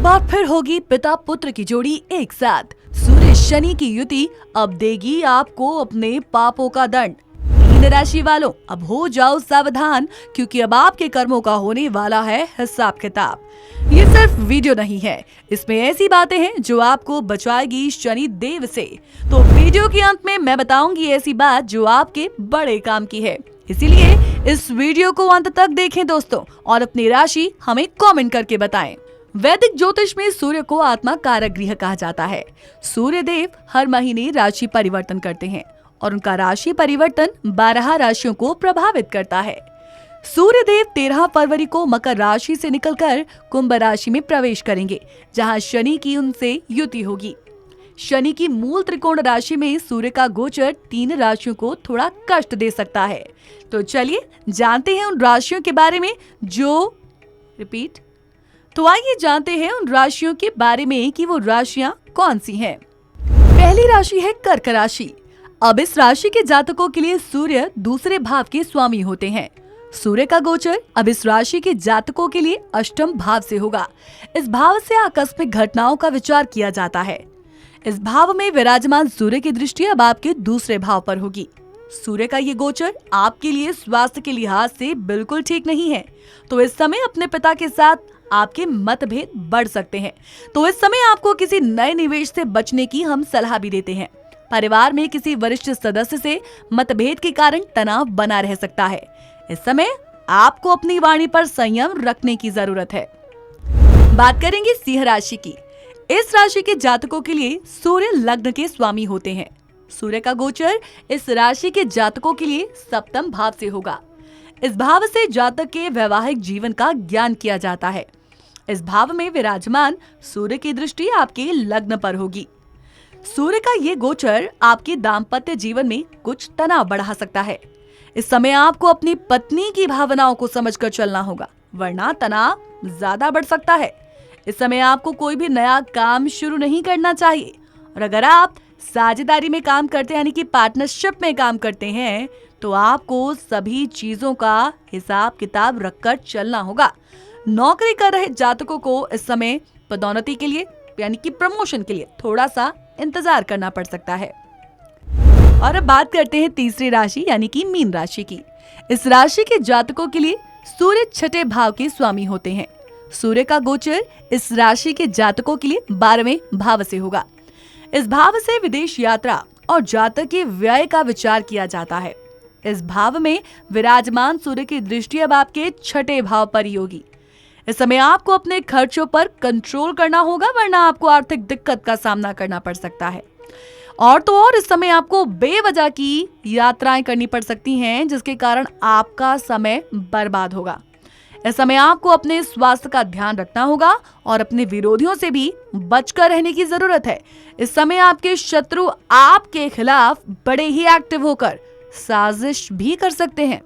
बार फिर होगी पिता पुत्र की जोड़ी एक साथ। सूर्य शनि की युति अब देगी आपको अपने पापों का दंड। मीन राशि वालों, अब हो जाओ सावधान, क्योंकि अब आपके कर्मों का होने वाला है हिसाब किताब। ये सिर्फ वीडियो नहीं है, इसमें ऐसी बातें हैं जो आपको बचाएगी शनि देव से। तो वीडियो के अंत में मैं बताऊंगी ऐसी बात जो आपके बड़े काम की है, इसीलिए इस वीडियो को अंत तक देखें दोस्तों, और अपनी राशि हमें कमेंट करके बताएं। वैदिक ज्योतिष में सूर्य को आत्मा कारक ग्रह कहा जाता है। सूर्य देव हर महीने राशि परिवर्तन करते हैं और उनका राशि परिवर्तन 12 राशियों को प्रभावित करता है। सूर्य देव 13 फरवरी को मकर राशि से निकलकर कुंभ राशि में प्रवेश करेंगे, जहां शनि की उनसे युति होगी। शनि की मूल त्रिकोण राशि में सूर्य का गोचर 3 राशियों को थोड़ा कष्ट दे सकता है। तो चलिए जानते हैं उन राशियों के बारे में तो आइए जानते हैं उन राशियों के बारे में कि वो राशियां कौन सी हैं। पहली राशि है कर्क राशि। अब इस राशि के जातकों के लिए सूर्य दूसरे भाव के स्वामी होते हैं। सूर्य का गोचर अब इस राशि के जातकों के लिए अष्टम भाव से होगा। इस भाव से आकस्मिक घटनाओं का विचार किया जाता है। इस भाव में विराजमान सूर्य की दृष्टि अब आपके दूसरे भाव पर होगी। सूर्य का ये गोचर आपके लिए स्वास्थ्य के लिहाज से बिल्कुल ठीक नहीं है, तो इस समय अपने पिता के साथ आपके मतभेद बढ़ सकते हैं। तो इस समय आपको किसी नए निवेश से बचने की हम सलाह भी देते हैं। परिवार में किसी वरिष्ठ सदस्य से मतभेद के कारण तनाव बना रह सकता है। इस समय आपको अपनी वाणी पर संयम रखने की जरूरत है। बात करेंगे सिंह राशि की। इस राशि के जातकों के लिए सूर्य लग्न के स्वामी होते हैं। सूर्य का गोचर इस राशि के जातकों के लिए सप्तम भाव से होगा। इस भाव से जातक के वैवाहिक जीवन का ज्ञान किया जाता है। इस भाव में विराजमान सूर्य की दृष्टि आपके लग्न पर होगी। सूर्य का ये गोचर आपके दाम्पत्य जीवन में कुछ तनाव बढ़ा सकता है। इस समय आपको अपनी पत्नी की भावनाओं को समझकर चलना होगा, वरना तनाव ज्यादा बढ़ सकता है। इस समय आपको कोई भी नया काम शुरू नहीं करना चाहिए, और अगर आप साझेदारी में काम करते हैं यानी कि पार्टनरशिप में काम करते हैं, तो आपको सभी चीजों का हिसाब किताब रखकर चलना होगा। नौकरी कर रहे जातकों को इस समय पदोन्नति के लिए यानी कि प्रमोशन के लिए थोड़ा सा इंतजार करना पड़ सकता है। और अब बात करते हैं तीसरी राशि यानी कि मीन राशि की। इस राशि के जातकों के लिए सूर्य छठे भाव के स्वामी होते हैं। सूर्य का गोचर इस राशि के जातकों के लिए 12वें भाव से होगा। इस भाव से विदेश यात्रा और जातक के व्यय का विचार किया जाता है। इस भाव में विराजमान सूर्य की दृष्टि अब आपके छठे भाव पर ही होगी। इस समय आपको अपने खर्चों पर कंट्रोल करना होगा, वरना आपको आर्थिक दिक्कत का सामना करना पड़ सकता है। और तो और इस समय आपको बेवजह की यात्राएं करनी पड़ सकती हैं, जिसके कारण आपका समय बर्बाद होगा। इस समय आपको अपने स्वास्थ्य का ध्यान रखना होगा और अपने विरोधियों से भी बचकर रहने की जरूरत है। इस समय आपके शत्रु आपके खिलाफ बड़े ही एक्टिव होकर साजिश भी कर सकते हैं।